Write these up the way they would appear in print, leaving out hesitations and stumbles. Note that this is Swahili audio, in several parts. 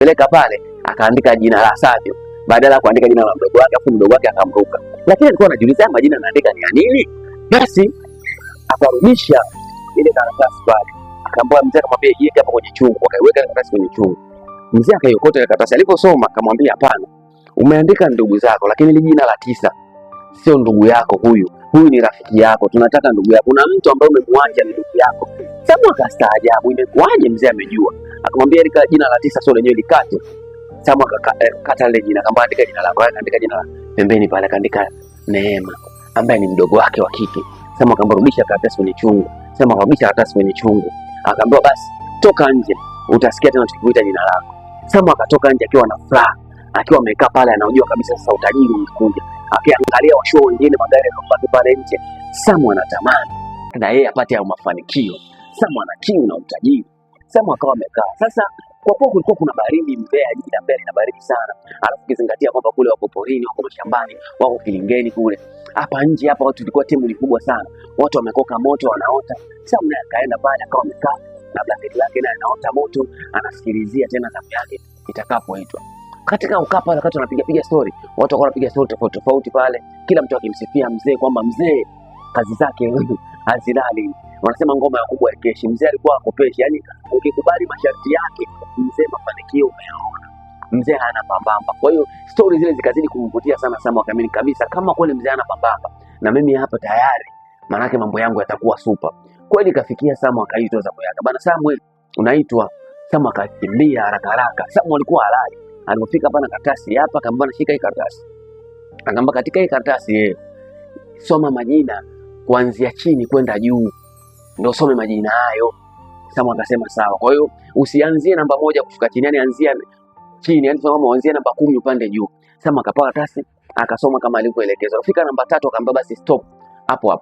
peleka pale akaandika jina la Savio badala ya kuandika jina la mdogo wake, afu mdogo wake akamruka. Lakini alikuwa anajiuliza majina anaandika ni ya nini? Basi akarudisha ile karatasi pale, akamwambia mzee, akamwambia hii hapa kwenye chungu, akaiweka karatasi kwenye chungu. Mzee akaiokota ile karatasi, aliposoma akamwambia hapana, umeandika ndugu zako, lakini ile jina la 9 sio ndugu yako huyu ni rafiki yako, tunataka ndugu yako. Kuna mtu ambaye umemwacha ni ndugu yako. Samu akastaajabu, imekuaje? Mzee amejua, akamwambia ile jina la 9 sio lenyewe, likate. Samu akakata ile jina, akamwambia andika jina lako, akaandika jina la pembeni pale, akaandika Neema ambaye ni mdogo wake wa kike. Samu akamrudisha karatasi kwenye chungu. Samu akarudisha karatasi kwenye chungu, akamwambia basi toka nje, utasikia tena tukikuita jina lako. Samu akatoka nje akiwa na furaha, akiwa amekaa pale, anajua kabisa sasa utajiri umekuja. Akiangalia washoo wengine magari yakabaki pale nje, Samu anatamani na yeye apate hayo mafanikio. Samu ana kiu na utajiri. Samu akawa amekaa. Sasa kwa kuwa kulikuwa kuna baridi Mbeya, jiji la Mbeya lina baridi sana. Alafu kizingatia kwamba kule wako porini, wako mashambani, wako kilingeni kule. Hapa nje hapa watu tulikuwa timu ni kubwa sana. Watu wamekoka moto wanaota. Samu naye akaenda pale akawa amekaa na blanketi lake na anaota moto, anasikilizia tena zamu yake itakapoitwa. Katika ukaa pale wakati wanapiga story, watu wakawa wanapiga story tofauti pale, kila mtu akimsifia mzee kwamba mzee kazi zake hazilali. Wanasema ngoma ya kubwa ikeshi. Mzee alikuwa akopeshi, yani ukikubali masharti yake mzee mafanikio umeona. Mzee hana pambamba. Kwa hiyo story zile zikazidi kumvutia sana Samu, akamini kabisa kama kweli mzee hana pambamba na mimi hapa tayari, maana yake mambo yangu yatakuwa super. Kweli kafikia Samu akaitwa zamu yake. Bana Samu unaitwa. Samu akakimbia haraka. Samu alikuwa halali. Alipofika hapa na karatasi hapa, akamwambia shika hii karatasi. Akamwambia katika hii karatasi soma majina kuanzia chini kwenda juu. Ndio some majina hayo. Samu akasema sawa. Kwa hiyo usianzie namba 1 kushuka chini, yani anzia chini, yani kama uanzie namba 10 upande juu. Samu akapaka karatasi, akasoma kama alivyoelekezwa. Alifika namba 3 akamwambia basi stop hapo.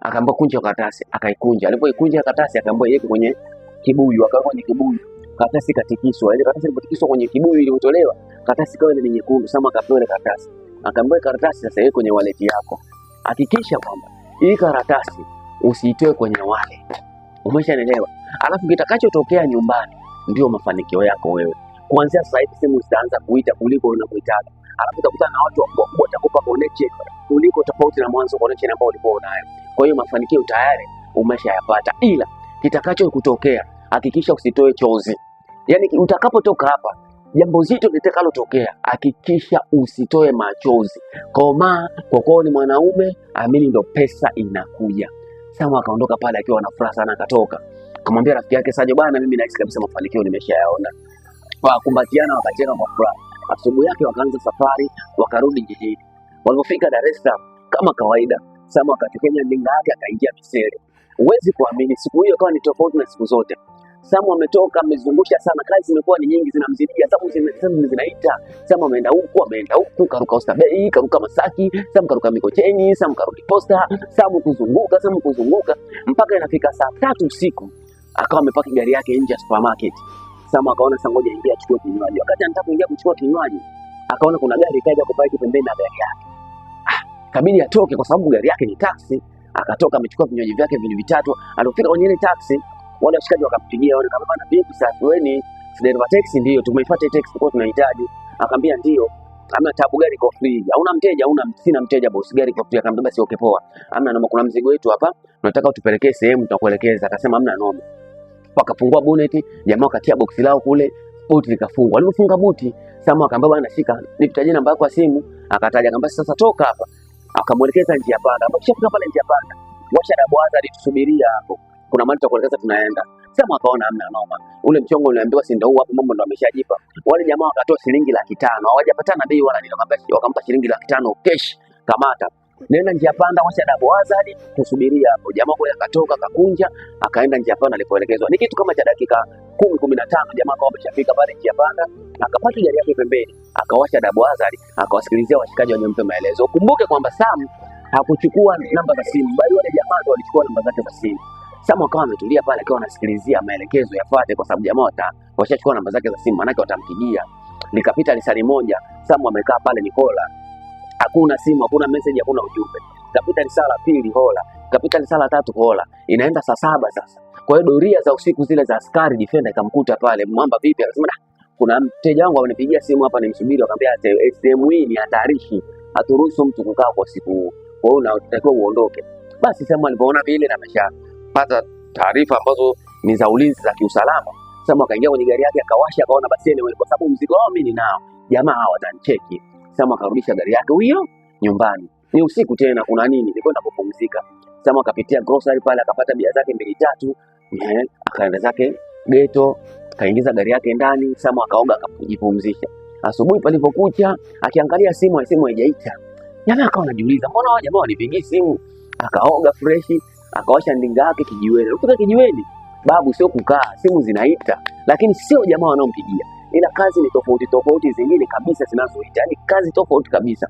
Akamwambia kunja karatasi, akaikunja. Alipoikunja karatasi akamwambia yeke kwenye kibuyu, akaweka kwenye kibuyu. Karatasi katikiswa. Ile karatasi ilipotikiswa kwenye kibuyu iliyotolewa, karatasi kawa ile nyekundu. Samu akapewa ile karatasi. Akamwambia karatasi sasa iweke kwenye wallet yako. Hakikisha kwamba hii karatasi usiitoe kwenye wallet. Umeshanielewa? Alafu kitakachotokea nyumbani ndio mafanikio yako wewe. Kuanzia sasa hivi simu zitaanza kuita kuliko unapoitaka. Alafu utakutana na watu wakubwa watakupa connection kuliko tofauti na mwanzo connection ambao ulikuwa nayo. Kwa hiyo mafanikio tayari umeshayapata. Ila kitakachokutokea hakikisha usitoe chozi. Yaani utakapotoka hapa, jambo zito litakalotokea, hakikisha usitoe machozi. Komaa, kwa kuwa ni mwanaume, amini ndo pesa inakuja. Samu akaondoka pale akiwa na furaha sana, akatoka. Akamwambia rafiki yake Sajo, bwana mimi nahisi kabisa mafanikio nimeshayaona. Wakakumbatiana wakacheka kwa furaha. Asubuhi yake wakaanza safari, wakarudi jijini. Walipofika Dar es Salaam kama kawaida, Samu akatekenya ndinga yake akaingia Misele. Huwezi kuamini siku hiyo kawa ni tofauti na siku zote. Samu ametoka amezungusha sana, kazi zimekuwa ni nyingi zinamzidia. Samu zinaita. Samu ameenda huku, karuka Oysterbay, karuka Masaki, Samu karuka Mikocheni, Samu karudi Posta, Samu kuzunguka mpaka inafika saa 3 usiku akawa amepaki gari yake nje ya supermarket. Samu akaona sasa ngoja ingia achukue kinywaji. Wakati anataka kuingia kuchukua kinywaji, akaona kuna gari kaja kupaki pembeni na gari yake. Kabidi atoke kwa sababu gari yake ni taxi. Akatoka amechukua vinywaji vyake vitatu. Alipofika kwenye ile taxi, wale washikaji wakampigia, wale kama bana vipi sasa wewe dereva taxi? Ndio tumeifuata taxi kwa tunahitaji. Akamwambia ndio. Hamna tabu, gari iko free. Hauna mteja? Sina mteja boss, gari iko free. Akamwambia basi okay poa. Hamna noma, kuna mzigo wetu hapa. Tunataka utupelekee sehemu tutakuelekeza. Akasema hamna noma. Wakafungua bonnet, jamaa akatia boksi lao kule, buti likafungwa. Alipofunga buti, Samu akamwambia bwana shika, nipitajie namba yako ya simu. Akataja, akamwambia sasa toka hapa. Akamuelekeza njia panda. Akishafika pale njia panda, washa daboaza alitusubiria hapo. Kuna mahali tutakuelekeza tunaenda. Samu akaona hamna noma. Ule mchongo uliambiwa si ndio huu hapo, mambo ndio ameshajipa. Wale jamaa wakatoa shilingi 500. Hawajapatana bei wala nini, wakampa shilingi 500 cash. Kamata. Nenda njia panda, washa daboaza hadi kusubiria hapo. Jamaa kwa akatoka akakunja, akaenda njia panda alipoelekezwa. Ni kitu kama cha dakika 10-15 jamaa akawa ameshafika pale njia panda, akapata gari yake pembeni, akawasha daboaza, akawasikilizia washikaji wanyompe maelezo. Ukumbuke kwamba Samu hakuchukua namba za simu, bali wale jamaa ndio walichukua namba zake za simu. Samu akawa ametulia pale akiwa anasikilizia maelekezo yafuate, kwa sababu jamaa washachukua namba zake za simu, manake watampigia. Likapita lisali moja, Samu amekaa pale Nikola. Hakuna simu, hakuna message, hakuna ujumbe. Kapita risala 2 hola, kapita risala 3 hola. Inaenda saa 7 sasa. Kwa hiyo doria za usiku zile za askari defender ikamkuta pale. Mwamba vipi? Akasema kuna mteja wangu amenipigia simu hapa nimsubiri, akamwambia sehemu hii ni hatarishi, haturuhusu mtu kukaa kwa siku huu, kwa hiyo unatakiwa uondoke. Basi Samu alipoona vile na ameshapata taarifa ambazo ni za ulinzi za kiusalama, Samu akaingia kwenye gari yake akawasha, akaona basi anyway, kwa sababu mzigo wao mimi ninao, jamaa hawa watanicheki. Samu akarudisha gari yake huyo nyumbani. Ni usiku tena, kuna nini? Nilikwenda kupumzika. Samu akapitia grocery pale akapata bia zake 2-3, akaenda zake geto, kaingiza gari yake ndani. Samu akaoga akajipumzisha. Asubuhi palipokucha, akiangalia simu haijaita. Jamaa akawa anajiuliza, mbona wao jamaa wanipigia simu? Akaoga freshi, akawasha ndinga yake kijiweni. Kutoka kijiweni, babu sio kukaa, simu zinaita, lakini sio jamaa wanaompigia. Ila kazi ni tofauti zingine kabisa zinazoita. Yaani kazi tofauti kabisa.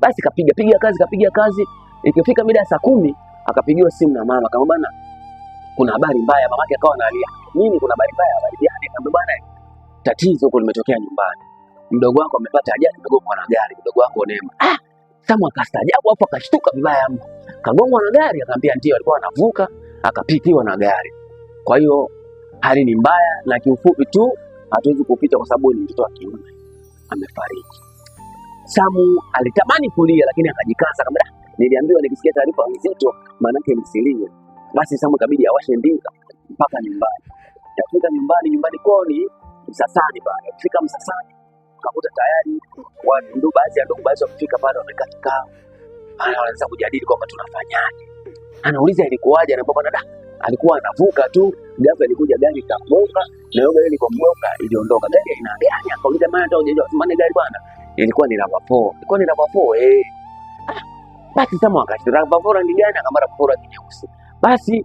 Basi kapiga kazi. Ikifika mida ya saa 10, akapigiwa simu na mama, kama bwana kuna habari mbaya. Mamake akawa analia. Nini kuna habari mbaya? Habari gani? Kama bwana tatizo huko limetokea nyumbani. Mdogo wako amepata ajali, amegongwa na gari, mdogo wako Neema. Samu akastaajabu hapo, akashtuka vibaya mno. Kagongwa na gari? Akamwambia ndio, alikuwa anavuka akapitiwa na gari. Kwa hiyo hali ni mbaya, na kiufupi tu hatuwezi kupita kwa sababu ni mtoto wa kiume amefariki. Samu alitamani kulia lakini akajikaza, kama niliambiwa nikisikia taarifa nzito maana yake nisilie. Basi Samu kabidi awashe ndinga mpaka nyumbani. Akifika nyumbani kwao ni Msasani pale. Akifika Msasani akakuta tayari baadhi ya ndugu wamefika pale, wamekaa kikao. Anaanza kujadili kwamba tunafanyaje. Anauliza ilikuwaje, na baba alikuwa anavuka tu, ghafla ilikuja gari ikagonga, na hiyo gari ilipomgonga iliondoka. Gari ina gani? Akauliza maana hata hujajua maana gari bwana. Ilikuwa ni RAV4. Basi Samu akashtuka, RAV4 ni gani? Akamwambia RAV4 ni nyeusi. Basi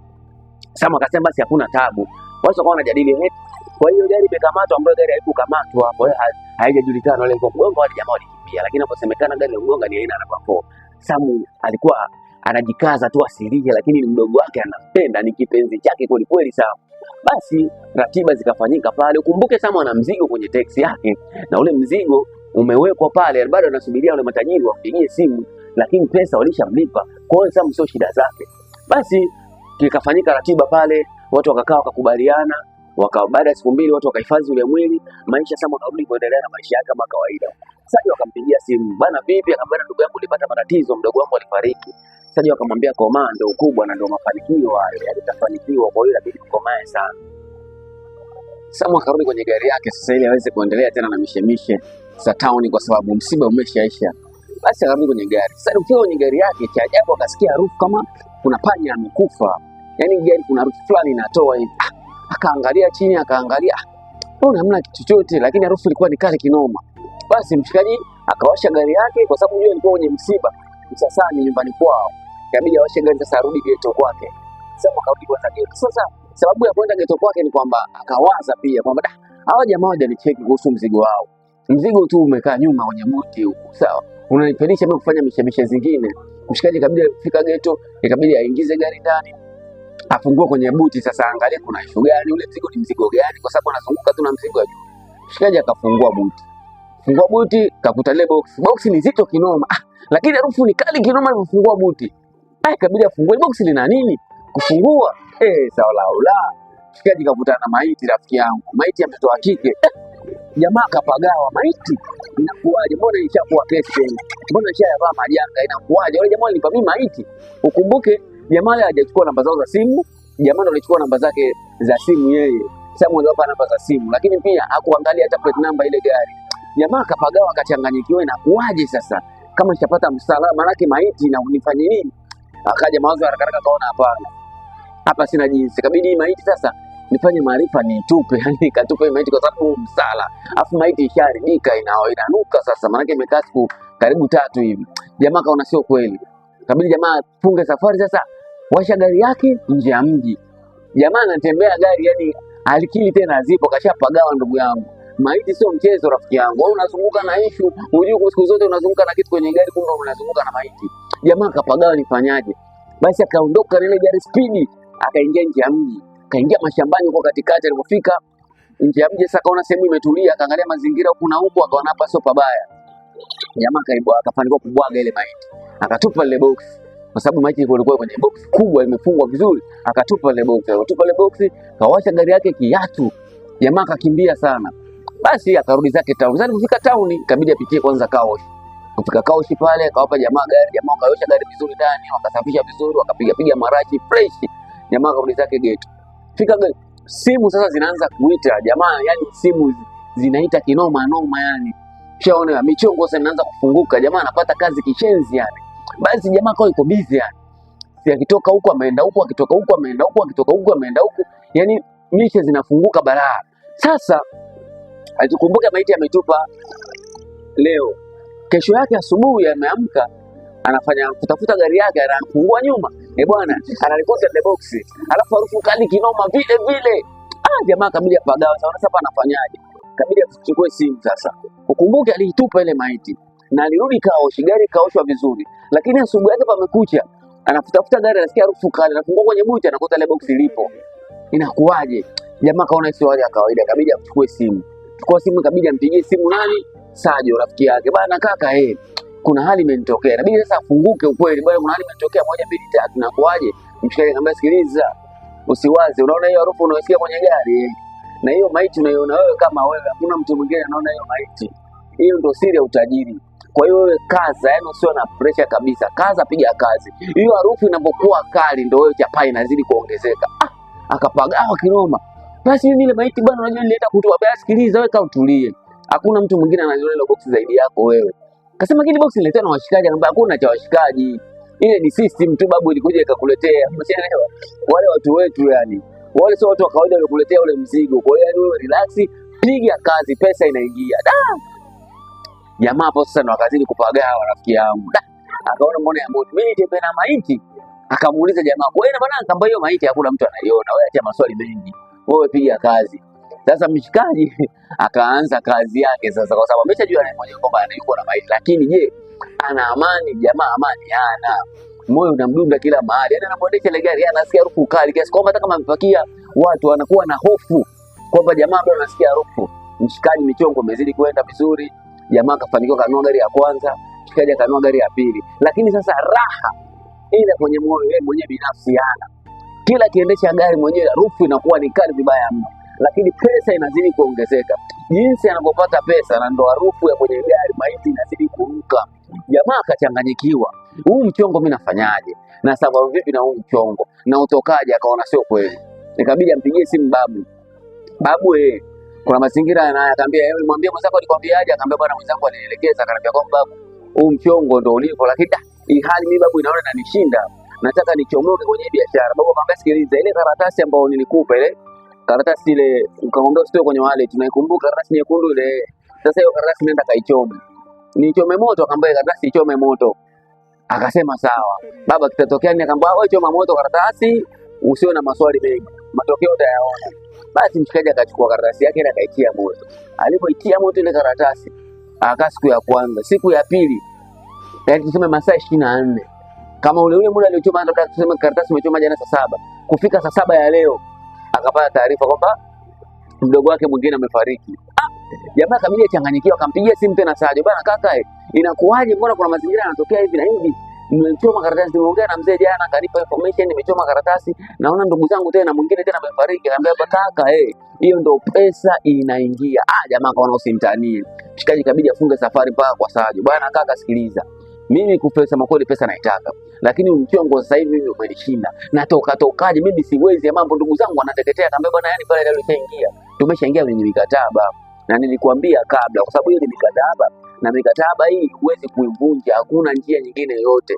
Samu akasema basi hakuna tabu. Watu wakawa wanajadili kwa hiyo gari imekamatwa, ambayo gari haikukamatwa, kwa hiyo haijajulikana wale kwa mgongo wale jamaa walikimbia, lakini inaposemekana gari ya mgongo ni aina ya RAV4. Samu alikuwa anajikaza tu asilie, lakini ni mdogo wake anampenda, ni kipenzi chake kweli kweli Samu. Basi ratiba zikafanyika pale. Ukumbuke Samu ana mzigo kwenye teksi yake, na ule mzigo umewekwa pale, bado anasubiria wale matajiri wampigie simu, lakini pesa walishamlipa. Kwa hiyo Samu sio shida zake. Basi kikafanyika ratiba pale, watu wakakaa wakakubaliana, baada ya siku 2 watu wakahifadhi ule mwili. Maisha Samu akarudi kuendelea na maisha yake kama kawaida. Sasa wakampigia simu, bana vipi? Akamwambia ndugu yangu nilipata matatizo, mdogo wangu alifariki. Sasa akamwambia komaa, ndio ukubwa na ndio mafanikio hayo, yatafanikiwa, kwa hiyo inabidi ukomae sana. Samu akarudi kwenye gari yake sasa ili aweze kuendelea tena na mishemishe za town, kwa sababu msiba umeshaisha. Basi akarudi kwenye gari. Sasa ukiwa kwenye gari yake, cha ajabu akasikia harufu kama kuna panya amekufa. Yaani gari kuna harufu fulani inatoa hivi. Akaangalia chini, akaangalia, mbona hamna kitu chochote, lakini harufu ilikuwa ni kali kinoma. Basi mshikaji akawasha gari yake, kwa sababu yeye alikuwa kwenye msiba Msasani nyumbani kwao. Ikabidi awashe gari sasa arudi geto kwake. Sasa akarudi kwa geto. Sasa sababu ya kwenda geto kwake ni kwamba akawaza pia kwamba hawa jamaa hawajanicheki kuhusu mzigo wao. Mzigo tu umekaa nyuma kwenye buti huko. Sawa. Unanipelisha mimi kufanya mishemishe zingine. Mshikaji kabidi kufika geto, ikabidi aingize gari ndani. Afungue kwenye buti sasa, angalie kuna issue gani, ule mzigo ni mzigo gani, kwa sababu anazunguka tu na mzigo juu. Mshikaji akafungua buti. Fungua buti, kakuta ile box ni zito kinoma. Lakini harufu ni kali kinoma alipofungua buti. Ikabidi afungue box lina nini? Kufungua. Sawa la. Mshikaji kakutana na maiti, rafiki yangu. Maiti ya mtoto wa kike. Jamaa kapagawa, maiti. Inakuaje? Mbona ishakuwa kesi tena? Mbona ishayavaa majanga? Inakuaje? Wale jamaa walinipa mimi maiti. Ukumbuke jamaa hajachukua namba zao za simu. Jamaa ndo alichukua namba zake za simu yeye. Sasa mwanzo hapa namba za simu, lakini pia hakuangalia hata plate number ile gari. Jamaa kapagawa, akachanganyikiwa, inakuaje sasa? Kama nishapata msalama manake maiti na unifanye nini? Akaja mawazo haraka kaona hapana. Hapa sina jinsi. Kabidi maiti sasa nifanye maarifa niitupe, yani katupe maiti kwa sababu msala. Afu maiti isharibika, inanuka sasa, manake imekaa siku karibu 3 hivi. Jamaa kaona sio kweli. Kabidi jamaa funge safari sasa, washa gari yake nje ya mji. Jamaa anatembea gari, yani alikili tena zipo, kashapagawa ndugu yangu. Maiti sio mchezo rafiki yangu. Wewe unazunguka na issue, unajua siku zote unazunguka na kitu kwenye gari, kumbe unazunguka na maiti. Jamaa kapagawa, nifanyaje? Basi akaondoka na ile gari spidi, akaingia nje ya mji. Kaingia mashambani huko katikati. Alipofika nje ya mji sasa, kaona sehemu imetulia, akaangalia mazingira huku na huko, akaona hapa sio pabaya. Jamaa akafanikiwa kubwaga ile maiti. Akatupa ile box. Kwa sababu maiti ilikuwa kwenye box kubwa imefungwa vizuri, akatupa ile box. Akatupa ile box, kawasha gari yake kiatu. Jamaa akakimbia sana. Basi akarudi zake town. Sasa kufika town ikabidi apitie kwanza Kaoshi. Kufika Kaoshi pale akawapa jamaa gari, jamaa wakaosha gari vizuri ndani, wakasafisha vizuri, wakapiga marashi fresh. Jamaa akarudi zake gate. Fika gate, simu sasa zinaanza kuita jamaa, yani simu zinaita kinoma noma yani. Shaona michongo sasa inaanza kufunguka, jamaa anapata kazi kishenzi yani. Basi jamaa kwa yuko busy yani. Si akitoka huko ameenda huko, akitoka huko ameenda huko, akitoka huko ameenda huko. Yani mishe zinafunguka balaa. Sasa alikumbuka maiti ametupa leo. Kesho yake asubuhi ameamka, anafanya kutafuta gari yake, anafungua nyuma. Bwana, analikota the box. Alafu harufu kali kinoma vile vile. Jamaa kabidi apagawa. Sasa hapa anafanyaje? Kabidi achukue simu sasa. Ukumbuke alitupa ile maiti na alirudi Kaoshi, gari kaoshwa vizuri. Lakini asubuhi yake pamekucha, anafutafuta gari, anasikia harufu kali, anafungua kwenye bucha, anakuta ile box lipo. Inakuaje? Jamaa kaona sio hali ya kawaida, kabidi achukue simu. Chukua simu, kabidi ampigie simu nani? Sajo, rafiki yake. Bana kaka, kuna hali imenitokea. Inabidi sasa afunguke ukweli. Bwana, kuna hali imenitokea 1 2 3. Inakuaje? Mshikaji akamwambia sikiliza, usiwaze, unaona hiyo harufu unayosikia kwenye gari na hiyo maiti unaiona wewe kama wewe, hakuna mtu mwingine anaona hiyo maiti. Hiyo ndio siri ya utajiri. Kwa hiyo wewe kaza, yani usio na pressure kabisa. Kaza, piga kazi. Hiyo harufu inapokuwa kali ndio wewe chapa inazidi kuongezeka. Akapagawa kinoma. Basi ile maiti bwana, unajua nileta kutoa baya. Sikiliza wewe, kaa utulie. Hakuna mtu mwingine anajua ile box zaidi yako wewe. Kasema kile box niletwa na washikaji, anambia hakuna cha washikaji. Ile ni system tu babu ilikuja ikakuletea. Umeshaelewa? Wale watu wetu yani. Wale sio watu wa kawaida wanakuletea ule mzigo. Kwa hiyo wewe relax, piga kazi, pesa inaingia. Jamaa hapo sasa ndo akazidi kupagawa rafiki yangu. Akaona mbona ya moto. Mimi nitembea na maiti. Akamuuliza jamaa, "Wewe na bwana kamba hiyo maiti hakuna mtu anaiona. Wewe acha maswali mengi. Wewe piga kazi." Sasa mshikaji akaanza kazi yake sasa, kwa sababu ameshajua na mmoja kwamba anayuko na maiti, lakini je, ana amani? Jamaa amani hana. Moyo unamdunda kila mahali. Yaani anapoendesha ile gari anasikia harufu kali kiasi kwamba hata kama amepakia watu anakuwa na hofu kwamba jamaa bado anasikia harufu. Mshikaji michongo imezidi kwenda vizuri. Jamaa akafanikiwa kanua gari ya kwanza, mshikaji akanua gari ya pili. Lakini sasa raha ile kwenye moyo yeye mwenyewe binafsi hana. Kila kiendesha gari mwenyewe harufu inakuwa ni kali vibaya mno. Lakini pesa inazidi kuongezeka. Jinsi anapopata pesa na ndo harufu ya kwenye gari maiti inazidi kuruka. Jamaa akachanganyikiwa. Huu mchongo mimi nafanyaje? Na sababu vipi na huu mchongo? Na utokaje? Akaona sio kweli. Ikabidi ampigie simu babu. Babu kuna mazingira akamwambia mwambie mwenzako alikwambiaje? Akamwambia bwana mwenzangu alinielekeza, akaniambia kwamba babu huu mchongo ndo ulipo, lakini hii hali mimi babu inaona inanishinda. Nataka nichomoke kwenye biashara. Babu akamwambia sikiliza, ile karatasi ambayo nilikupa ile karatasi ile ukaondoa sio kwenye wallet, tunaikumbuka karatasi nyekundu ile. Sasa hiyo karatasi nenda kaichome. Nichome moto? Akamwambia karatasi ichome moto. Akasema sawa. Baba kitatokea nini? Akamwambia wewe choma moto karatasi, usiwe na maswali mengi. Matokeo utayaona. Basi mshikaji akachukua karatasi yake na akaitia moto. Alipoitia moto ile karatasi, aka siku ya kwanza, siku ya pili, yaani tuseme masaa 24. Kama ule muda aliochoma, labda tuseme karatasi umechoma jana saa 7. Kufika saa 7 ya leo akapata taarifa kwamba mdogo wake mwingine amefariki. Jamaa kabidi achanganyikiwa, akampigia simu tena Sajo. Bwana kaka, inakuaje? Mbona kuna mazingira yanatokea hivi na hivi? Nimechoma karatasi, nimeongea na mzee jana, akanipa information, nimechoma karatasi, naona ndugu zangu tena mwingine tena amefariki. Akamwambia kaka, hiyo ndo pesa inaingia. Jamaa kaona usimtanie. Mshikaji kabidi afunge safari mpaka kwa Sajo. Bwana kaka, sikiliza. Mimi kupesa makweli pesa naitaka, lakini mchongo sasa hivi mimi umenishinda. Tokaje mimi siwezi ya mambo, ndugu zangu wanateketea. Akamwambia bwana, yani pale alishaingia. Tumeshaingia kwenye mikataba. Na nilikwambia kabla, kwa sababu hiyo ni mikataba. Na mikataba hii huwezi kuivunja, hakuna njia nyingine yote.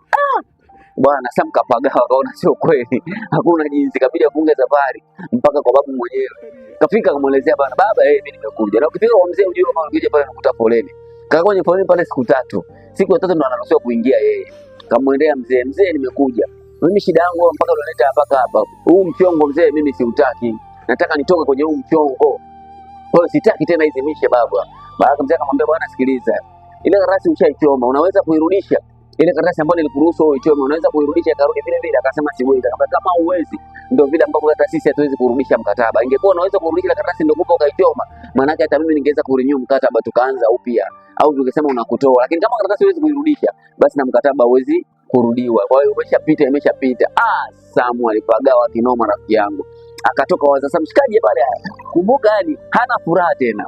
Bwana sasa mkapagawa, kaona sio kweli. Hakuna jinsi, kabidi afunge safari mpaka kwa babu mwenyewe. Kafika kumuelezea bwana, baba mimi nimekuja. Na ukifika kwa mzee ujue kama unakuja pale unakuta foleni. Kaka kwenye foleni pale siku 3. Siku ya 3 ndo anaruhusiwa kuingia yeye. Kamwendea mzee, nimekuja. Mimi shida yangu mpaka unaleta hapa. Huu mchongo mzee mimi siutaki. Nataka nitoke kwenye huu mchongo. Kwa hiyo sitaki tena hizi mishe baba. Baada mzee akamwambia bwana sikiliza. Ile karatasi ushaichoma, unaweza kuirudisha? Ile karatasi ambayo nilikuruhusu wewe ichome, unaweza kuirudisha karudi vile vile? Akasema siwezi. Akamwambia kama uwezi, ndio vile ambavyo hata sisi hatuwezi kurudisha mkataba. Ingekuwa unaweza kurudisha ile karatasi ndio kupa ukaichoma, maana yake hata mimi ningeweza kurenew mkataba tukaanza upya, au tungesema unakutoa. Lakini kama karatasi huwezi kuirudisha, basi na mkataba huwezi kurudiwa. Kwa hiyo imeshapita. Samu alipagawa kinoma rafiki yangu. Akatoka waza sasa mshikaji pale. Kumbuka yani hana furaha tena.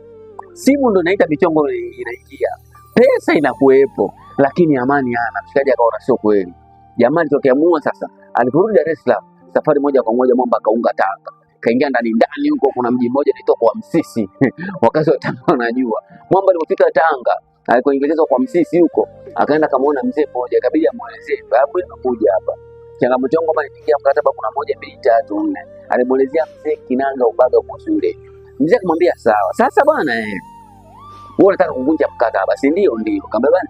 simu ndo inaita michongo inaingia, pesa inakuwepo, lakini amani hana. Mshikaji akaona sio kweli. Jamani tokea mua sasa, aliporudi Dar es Salaam, safari moja kwa moja Mwamba akaunga Tanga. Kaingia ndani huko, kuna mji mmoja unaitwa kwa Msisi. Wakazi wa Tanga wanajua. Mwamba alipofika Tanga, alikoingelezwa kwa Msisi huko, akaenda kamaona mzee mmoja, ikabidi amuelezee, "Babu nimekuja hapa. Changamoto yangu kama nipigia mkataba kuna 1 2 3 4." Alimuelezea mzee kinaga ubaga kuhusu yule. Mzee akamwambia sawa. Sasa bwana wewe unataka kuvunja mkataba, si ndio? Ndio. Akamwambia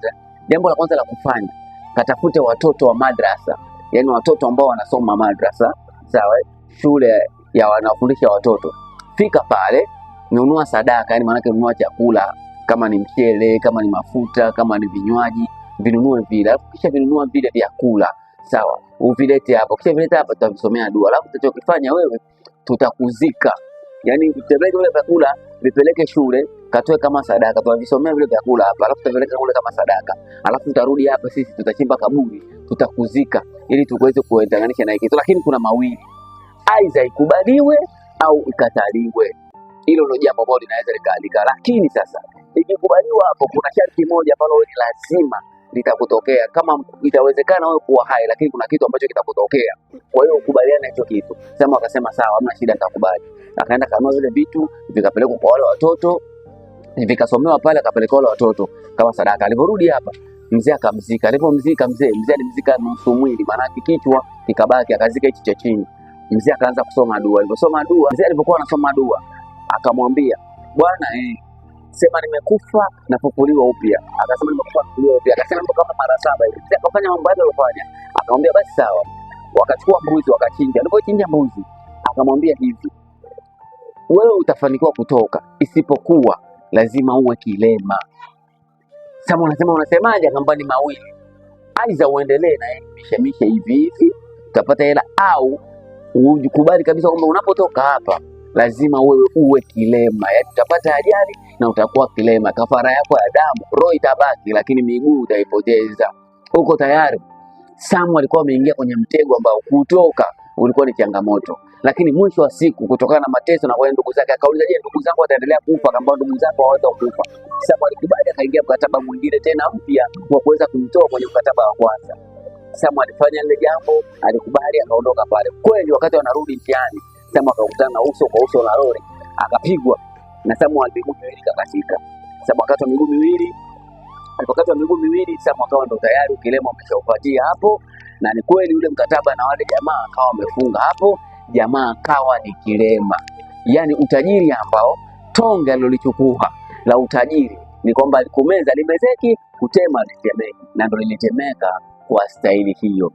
jambo la kwanza la kufanya, katafute watoto wa madrasa, yani watoto ambao wanasoma madrasa, sawa, shule ya wanafundisha watoto. Fika pale, nunua sadaka, yani maana nunua chakula, kama ni mchele, kama ni mafuta, kama ni vinywaji, vinunue vile. Alafu kisha vinunua vile vyakula, sawa, uvilete hapo. Kisha vilete hapa, tutavisomea dua. Alafu tutachokifanya wewe, tutakuzika. Yani utapeleka vile vyakula, vipeleke shule, katoe kama sadaka, tunavisomea vile vyakula hapa. Alafu tutapeleka kule kama sadaka. Alafu tutarudi hapa sisi, tutachimba kaburi, tutakuzika ili tuweze kuendanisha na kitu. Lakini kuna mawili, aidha ikubaliwe au ikataliwe. Hilo ndio jambo ambalo linaweza likaalika. Lakini sasa ikikubaliwa, hapo kuna sharti moja ambalo ni lazima litakutokea. Kama itawezekana wewe kuwa hai, lakini kuna kitu ambacho kitakutokea. Kwa hiyo ukubaliane hicho kitu. Sema akasema sawa, hamna shida, nitakubali. Akaenda kanunua vile vitu, vikapelekwa kwa wale watoto, vikasomewa pale, akapeleka wale watoto kama sadaka. Aliporudi hapa, mzee akamzika. Alipomzika mzee alimzika nusu mwili, maana kichwa kikabaki, akazika hichi cha chini. Mzee akaanza kusoma dua. Aliposoma dua, mzee alipokuwa anasoma dua, akamwambia, "Bwana sema nimekufa nafufuliwa upya." Akasema nimekufa nafufuliwa upya. Akasema mambo kama mara 7 hivi. Mzee akafanya mambo yake aliyofanya. Akamwambia basi sawa. Wakachukua mbuzi wakachinja. Alipochinja mbuzi, akamwambia hivi, "Wewe utafanikiwa kutoka, isipokuwa lazima uwe kilema." Sasa unasemaje? Akamwambia ni mawili. Aidha uendelee na mishemishe hivi hivi, utapata hela, au ukubali kabisa kwamba unapotoka hapa lazima wewe uwe kilema. Yaani utapata ajali na utakuwa kilema. Kafara yako ya damu, roho itabaki lakini miguu utaipoteza. Uko tayari? Samu alikuwa ameingia kwenye mtego ambao kutoka ulikuwa ni changamoto. Lakini mwisho wa siku, kutokana na mateso na wale ndugu zake, akauliza, "Je, ndugu zangu wataendelea kufa?" Akamwambia ndugu zako hawata kufa. Samu alikubali, akaingia mkataba mwingine tena mpya wa kuweza kumtoa kwenye mkataba wa kwanza. Samu alifanya ile jambo, alikubali, akaondoka pale. Kweli wakati wanarudi njiani, Samu akakutana uso kwa uso na lori, akapigwa na Samu miguu miwili kakatika. Samu akatwa miguu miwili. Alipokatwa miguu miwili, Samu akawa ndo tayari ukilema umeshaupatia hapo. Na ni kweli ule mkataba na wale jamaa akawa wamefunga hapo, jamaa akawa ni kilema. Yaani utajiri ambao tonge alilolichukua la utajiri ni kwamba kumeza limezeki, kutema litemeki, na ndo lilitemeka kwa staili hiyo.